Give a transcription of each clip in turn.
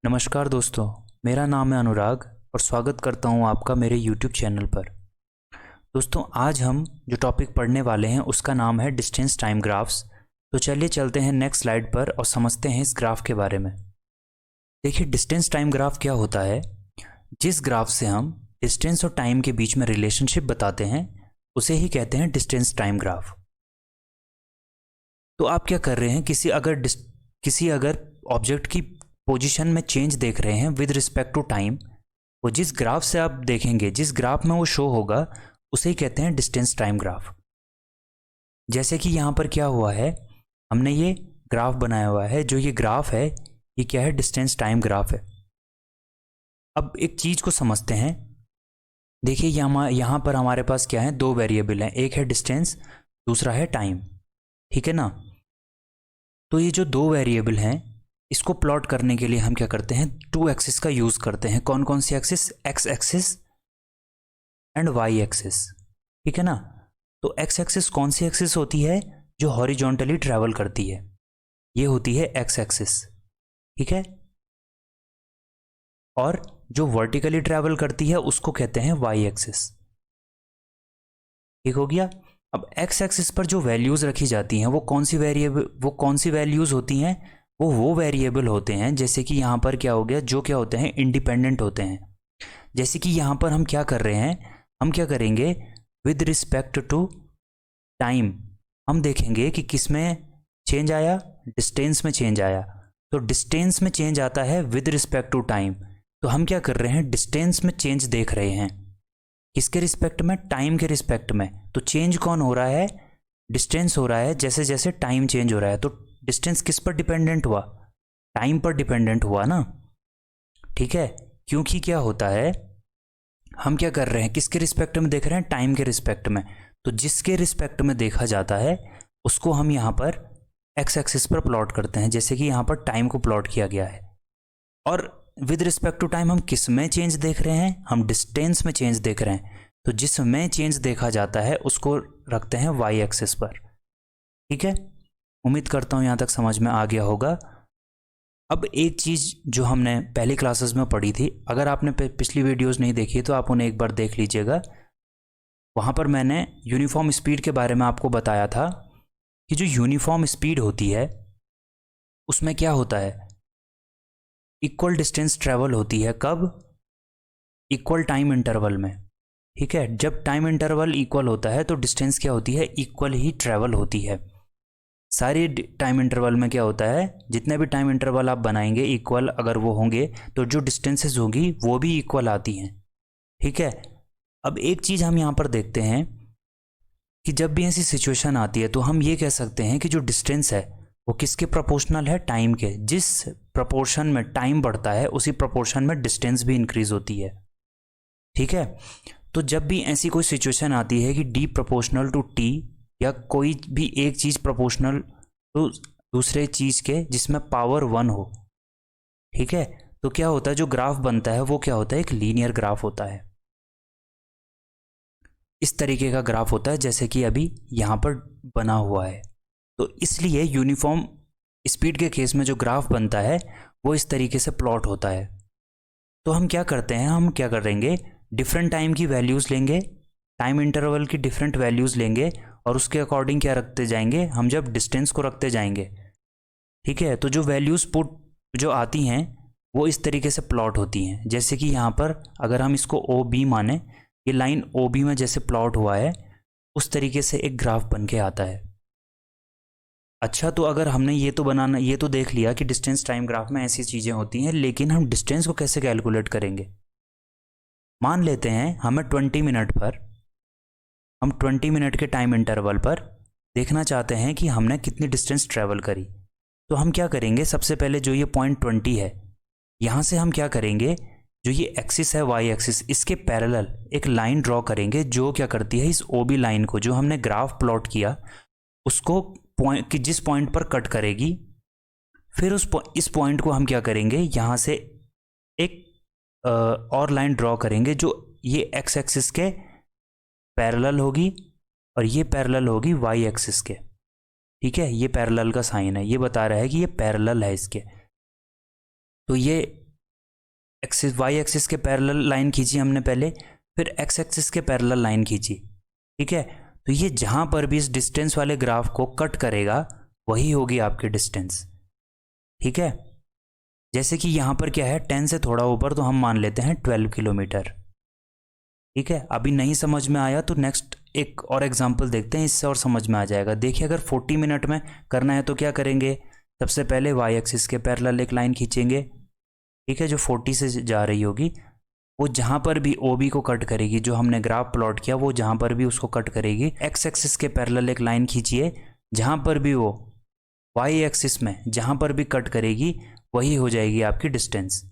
नमस्कार दोस्तों, मेरा नाम है अनुराग और स्वागत करता हूं आपका मेरे YouTube चैनल पर। दोस्तों, आज हम जो टॉपिक पढ़ने वाले हैं उसका नाम है डिस्टेंस टाइम ग्राफ्स। तो चलिए चलते हैं नेक्स्ट स्लाइड पर और समझते हैं इस ग्राफ के बारे में। देखिए, डिस्टेंस टाइम ग्राफ क्या होता है। जिस ग्राफ से हम डिस्टेंस और टाइम के बीच में रिलेशनशिप बताते हैं उसे ही कहते हैं डिस्टेंस टाइम ग्राफ। तो आप क्या कर रहे हैं, किसी अगर ऑब्जेक्ट की पोजीशन में चेंज देख रहे हैं विद रिस्पेक्ट टू टाइम, वो जिस ग्राफ से आप देखेंगे, जिस ग्राफ में वो शो होगा उसे ही कहते हैं डिस्टेंस टाइम ग्राफ। जैसे कि यहाँ पर क्या हुआ है, हमने ये ग्राफ बनाया हुआ है। जो ये ग्राफ है ये क्या है, डिस्टेंस टाइम ग्राफ है। अब एक चीज को समझते हैं। देखिए, यहाँ पर हमारे पास क्या है, दो वेरिएबल हैं, एक है डिस्टेंस, दूसरा है टाइम। ठीक है ना। तो ये जो दो वेरिएबल हैं इसको प्लॉट करने के लिए हम क्या करते हैं, टू एक्सिस का यूज करते हैं। कौन कौन सी axis, X axis and Y axis. ठीक है ना। तो एक्स एक्सिस कौन सी एक्सिस होती है, जो हॉरिजॉन्टली ट्रैवल करती है, ये होती है एक्स एक्सिस। ठीक है। और जो वर्टिकली ट्रैवल करती है उसको कहते हैं वाई एक्सिस। ठीक हो गया। अब एक्स एक्सिस पर जो वैल्यूज रखी जाती हैं वो कौन सी वैल्यूज होती हैं, वो वेरिएबल होते हैं। जैसे कि यहाँ पर क्या हो गया, जो क्या होते हैं, इंडिपेंडेंट होते हैं। जैसे कि यहाँ पर हम क्या कर रहे हैं, हम क्या करेंगे, विद रिस्पेक्ट टू टाइम हम देखेंगे कि किस में चेंज आया, डिस्टेंस में चेंज आया। तो डिस्टेंस में चेंज आता है विद रिस्पेक्ट टू टाइम। तो हम क्या कर रहे हैं, डिस्टेंस में चेंज देख रहे हैं। किसके रिस्पेक्ट में, टाइम के रिस्पेक्ट में। तो चेंज कौन हो रहा है, डिस्टेंस हो रहा है जैसे जैसे टाइम चेंज हो रहा है। तो डिस्टेंस किस पर डिपेंडेंट हुआ, टाइम पर डिपेंडेंट हुआ ना। ठीक है। क्योंकि क्या होता है, हम क्या कर रहे हैं, किसके रिस्पेक्ट में देख रहे हैं, टाइम के रिस्पेक्ट में। तो जिसके रिस्पेक्ट में देखा जाता है उसको हम यहां पर एक्स एक्सिस पर प्लॉट करते हैं। जैसे कि यहां पर टाइम को प्लॉट किया गया है। और विद रिस्पेक्ट टू टाइम हम किस में चेंज देख रहे हैं, हम डिस्टेंस में चेंज देख रहे हैं। तो जिसमें चेंज देखा जाता है उसको रखते हैं वाई एक्सिस पर। ठीक है। उम्मीद करता हूं यहां तक समझ में आ गया होगा। अब एक चीज जो हमने पहली क्लासेस में पढ़ी थी, अगर आपने पिछली वीडियोस नहीं देखी तो आप उन्हें एक बार देख लीजिएगा। वहां पर मैंने यूनिफॉर्म स्पीड के बारे में आपको बताया था कि जो यूनिफॉर्म स्पीड होती है उसमें क्या होता है, इक्वल डिस्टेंस ट्रेवल होती है। कब, इक्वल टाइम इंटरवल में। ठीक है। जब टाइम इंटरवल इक्वल होता है तो डिस्टेंस क्या होती है, इक्वल ही ट्रेवल होती है। सारी टाइम इंटरवल में क्या होता है, जितने भी टाइम इंटरवल आप बनाएंगे इक्वल अगर वो होंगे तो जो डिस्टेंसेस होगी वो भी इक्वल आती हैं। ठीक है। अब एक चीज हम यहां पर देखते हैं कि जब भी ऐसी सिचुएशन आती है तो हम ये कह सकते हैं कि जो डिस्टेंस है वो किसके प्रोपोर्शनल है, टाइम के। जिस प्रोपोर्शन में टाइम बढ़ता है उसी प्रोपोर्शन में डिस्टेंस भी इंक्रीज होती है। ठीक है। तो जब भी ऐसी कोई सिचुएशन आती है कि डी प्रोपोर्शनल टू टी, या कोई भी एक चीज प्रोपोर्शनल टू दूसरे चीज के जिसमें पावर 1 हो, ठीक है, तो क्या होता है, जो ग्राफ बनता है वो क्या होता है, एक लीनियर ग्राफ होता है। इस तरीके का ग्राफ होता है जैसे कि अभी यहां पर बना हुआ है। तो इसलिए यूनिफॉर्म स्पीड के केस में जो ग्राफ बनता है वो इस तरीके से प्लॉट होता है। तो हम क्या करते हैं, हम क्या करेंगे, डिफरेंट टाइम की वैल्यूज लेंगे, टाइम इंटरवल की डिफरेंट वैल्यूज लेंगे और उसके अकॉर्डिंग क्या रखते जाएंगे, हम जब डिस्टेंस को रखते जाएंगे। ठीक है। तो जो वैल्यूज पुट जो आती हैं वो इस तरीके से प्लॉट होती हैं। जैसे कि यहाँ पर अगर हम इसको ओ बी माने, ये लाइन ओ बी में जैसे प्लॉट हुआ है उस तरीके से एक ग्राफ बन के आता है। अच्छा, तो अगर हमने ये तो देख लिया कि डिस्टेंस टाइम ग्राफ में ऐसी चीजें होती हैं, लेकिन हम डिस्टेंस को कैसे कैलकुलेट करेंगे। मान लेते हैं हम 20 मिनट के टाइम इंटरवल पर देखना चाहते हैं कि हमने कितनी डिस्टेंस ट्रेवल करी। तो हम क्या करेंगे, सबसे पहले जो ये पॉइंट 20 है यहां से हम क्या करेंगे, जो ये एक्सिस है वाई एक्सिस, इसके पैरेलल एक लाइन ड्रॉ करेंगे जो क्या करती है, इस ओबी लाइन को जो हमने ग्राफ प्लॉट किया उसको पॉइंट कि जिस पॉइंट पर कट करेगी, फिर इस पॉइंट को हम क्या करेंगे, यहां से एक और लाइन ड्रॉ करेंगे जो ये एक्स एक्सिस के पैरेलल होगी और ये पैरेलल होगी वाई एक्सिस के। ठीक है। ये पैरेलल का साइन है, ये बता रहा है कि ये पैरेलल है इसके। तो ये एक्सिस वाई एक्सिस के पैरेलल लाइन खींची हमने पहले, फिर एक्स एक्सिस के पैरेलल लाइन खींची, ठीक है। तो ये जहाँ पर भी इस डिस्टेंस वाले ग्राफ को कट करेगा वही होगी आपकी डिस्टेंस, ठीक है। जैसे कि यहाँ पर क्या है 10 से थोड़ा ऊपर, तो हम मान लेते हैं 12 किलोमीटर, ठीक है। अभी नहीं समझ में आया तो नेक्स्ट एक और एग्जांपल देखते हैं, इससे और समझ में आ जाएगा। देखिए अगर 40 मिनट में करना है तो क्या करेंगे, सबसे पहले वाई एक्सिस के पैरेलल एक लाइन खींचेंगे, ठीक है, जो 40 से जा रही होगी, वो जहाँ पर भी ओ बी को कट करेगी, जो हमने ग्राफ प्लॉट किया वो जहाँ पर भी उसको कट करेगी। एक्स एक्सिस के पैरेलल एक लाइन खींचिए, जहाँ पर भी वो वाई एक्सिस में जहाँ पर भी कट करेगी वही हो जाएगी आपकी डिस्टेंस।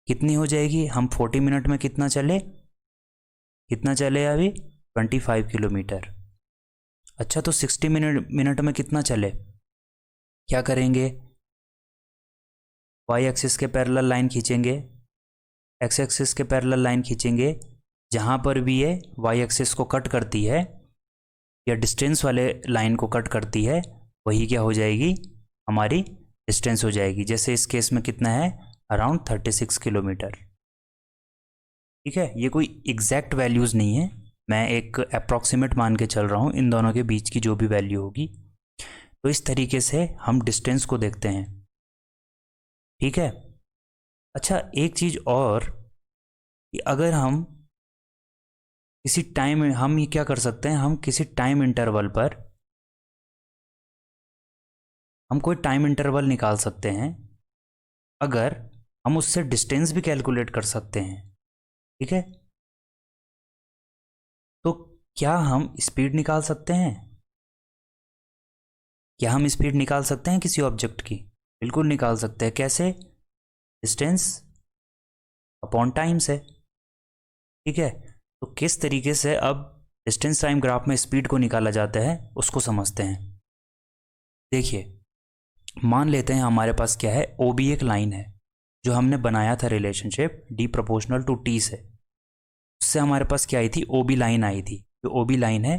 कितनी हो जाएगी, हम 40 मिनट में कितना चले अभी 25 किलोमीटर। अच्छा तो 60 मिनट में कितना चले, क्या करेंगे, वाई एक्सिस के पैरेलल लाइन खींचेंगे, एक्स एक्सिस के पैरेलल लाइन खींचेंगे, जहाँ पर भी ये वाई एक्सिस को कट करती है या डिस्टेंस वाले लाइन को कट करती है वही क्या हो जाएगी, हमारी डिस्टेंस हो जाएगी। जैसे इस केस में कितना है, अराउंड 36 किलोमीटर, ठीक है। ये कोई एग्जैक्ट वैल्यूज़ नहीं है, मैं एक अप्रॉक्सीमेट मान के चल रहा हूँ इन दोनों के बीच की जो भी वैल्यू होगी। तो इस तरीके से हम डिस्टेंस को देखते हैं, ठीक है। अच्छा एक चीज़ और कि अगर हम किसी टाइम, हम ये क्या कर सकते हैं, हम किसी टाइम इंटरवल पर हम कोई टाइम इंटरवल निकाल सकते हैं, अगर हम उससे डिस्टेंस भी कैलकुलेट कर सकते हैं, ठीक है। तो क्या हम स्पीड निकाल सकते हैं, क्या हम स्पीड निकाल सकते हैं किसी ऑब्जेक्ट की, बिल्कुल निकाल सकते हैं। कैसे, डिस्टेंस अपॉन टाइम से, ठीक है। तो किस तरीके से अब डिस्टेंस टाइम ग्राफ में स्पीड को निकाला जाता है उसको समझते हैं। देखिए मान लेते हैं हमारे पास क्या है, ओ बी एक लाइन है जो हमने बनाया था relationship D proportional to T से, उससे हमारे पास क्या आई थी, ओ बी लाइन आई थी, जो ओ बी लाइन है।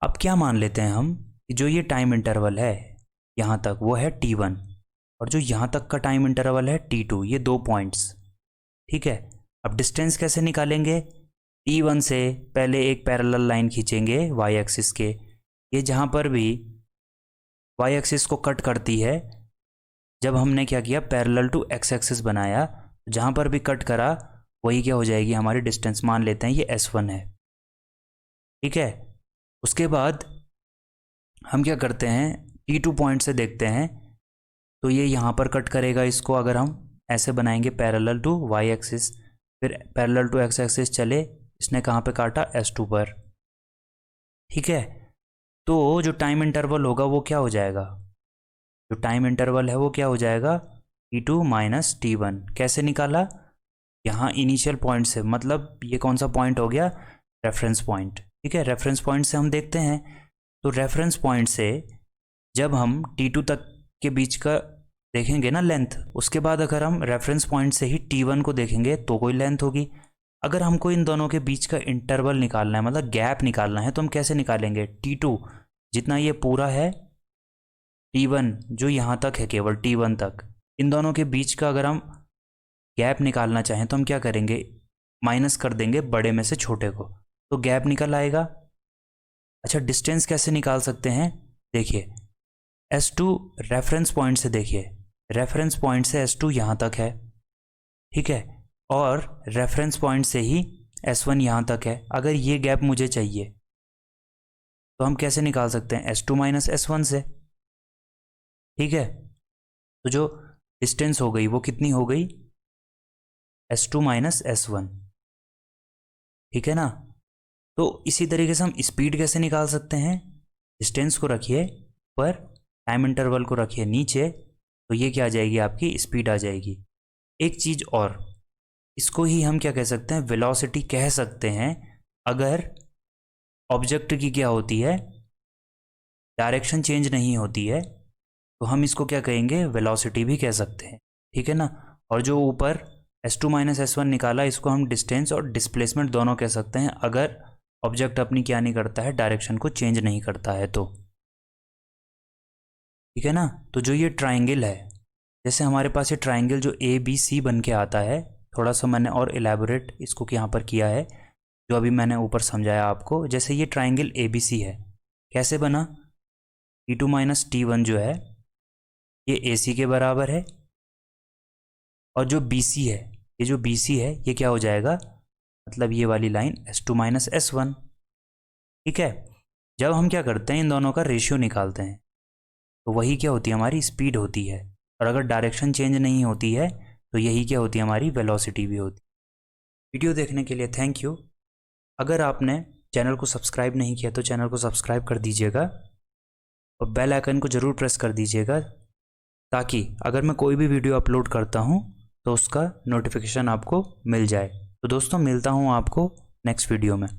अब क्या मान लेते हैं हम कि जो ये टाइम इंटरवल है यहाँ तक वो है T1 और जो यहाँ तक का टाइम इंटरवल है T2, ये 2 पॉइंट्स, ठीक है। अब डिस्टेंस कैसे निकालेंगे, T1 से पहले एक पैरेलल लाइन खींचेंगे वाई एक्सिस के, ये जहाँ पर भी वाई एक्सिस को कट करती है, जब हमने क्या किया पैरेलल टू एक्स एक्सिस बनाया, जहाँ पर भी कट करा वही क्या हो जाएगी हमारी डिस्टेंस। मान लेते हैं ये S1 है, ठीक है। उसके बाद हम क्या करते हैं, T2 पॉइंट से देखते हैं, तो ये यहाँ पर कट करेगा इसको, अगर हम ऐसे बनाएंगे पैरेलल टू वाई एक्सिस, फिर पैरेलल टू एक्स एक्सिस चले, इसने कहाँ पे काटा, S2 पर, ठीक है। तो जो टाइम इंटरवल होगा वो क्या हो जाएगा, जो टाइम इंटरवल है वो क्या हो जाएगा, T2 माइनस T1। कैसे निकाला, यहाँ इनिशियल पॉइंट से, मतलब ये कौन सा पॉइंट हो गया, रेफरेंस पॉइंट, ठीक है। रेफरेंस पॉइंट से हम देखते हैं, तो रेफरेंस पॉइंट से जब हम T2 तक के बीच का देखेंगे ना लेंथ, उसके बाद अगर हम रेफरेंस पॉइंट से ही T1 को देखेंगे तो कोई लेंथ होगी। अगर हमको इन दोनों के बीच का इंटरवल निकालना है, मतलब गैप निकालना है, तो हम कैसे निकालेंगे, T2 जितना ये पूरा है, T1 जो यहाँ तक है केवल T1 तक, इन दोनों के बीच का अगर हम गैप निकालना चाहें तो हम क्या करेंगे, माइनस कर देंगे बड़े में से छोटे को, तो गैप निकल आएगा। अच्छा डिस्टेंस कैसे निकाल सकते हैं, देखिए S2 रेफरेंस पॉइंट से, देखिए रेफरेंस पॉइंट से S2 यहाँ तक है, ठीक है, और रेफरेंस पॉइंट से ही S1 यहाँ तक है। अगर ये गैप मुझे चाहिए तो हम कैसे निकाल सकते हैं, S2 माइनस S1 से, ठीक है। तो जो डिस्टेंस हो गई वो कितनी हो गई, S2 माइनस S1, ठीक है ना। तो इसी तरीके से हम स्पीड कैसे निकाल सकते हैं, डिस्टेंस को रखिए पर, टाइम इंटरवल को रखिए नीचे, तो ये क्या आ जाएगी, आपकी स्पीड आ जाएगी। एक चीज़ और, इसको ही हम क्या कह सकते हैं, वेलोसिटी कह सकते हैं। अगर ऑब्जेक्ट की क्या होती है, डायरेक्शन चेंज नहीं होती है, तो हम इसको क्या कहेंगे, वेलोसिटी भी कह सकते हैं, ठीक है ना। और जो ऊपर S2 माइनस S1 निकाला, इसको हम डिस्टेंस और डिस्प्लेसमेंट दोनों कह सकते हैं, अगर ऑब्जेक्ट अपनी क्या नहीं करता है, डायरेक्शन को चेंज नहीं करता है तो, ठीक है ना। तो जो ये ट्राइंगल है, जैसे हमारे पास ये ट्राइंगल जो ABC बन के आता है, थोड़ा सा मैंने और एलैबोरेट इसको यहाँ पर किया है, जो अभी मैंने ऊपर समझाया आपको। जैसे ये ट्राइंगल ABC है, कैसे बना, T2 माइनस T1 जो है ये AC के बराबर है, और जो BC है, ये जो BC है ये क्या हो जाएगा, मतलब ये वाली लाइन S2 माइनस S1। ठीक है, जब हम क्या करते हैं इन दोनों का रेशियो निकालते हैं तो वही क्या होती है, हमारी स्पीड होती है। और अगर डायरेक्शन चेंज नहीं होती है तो यही क्या होती है, हमारी वेलोसिटी भी होती है। वीडियो देखने के लिए थैंक यू। अगर आपने चैनल को सब्सक्राइब नहीं किया तो चैनल को सब्सक्राइब कर दीजिएगा और बेल आइकन को ज़रूर प्रेस कर दीजिएगा, ताकि अगर मैं कोई भी वीडियो अपलोड करता हूँ तो उसका नोटिफिकेशन आपको मिल जाए। तो दोस्तों मिलता हूँ आपको नेक्स्ट वीडियो में।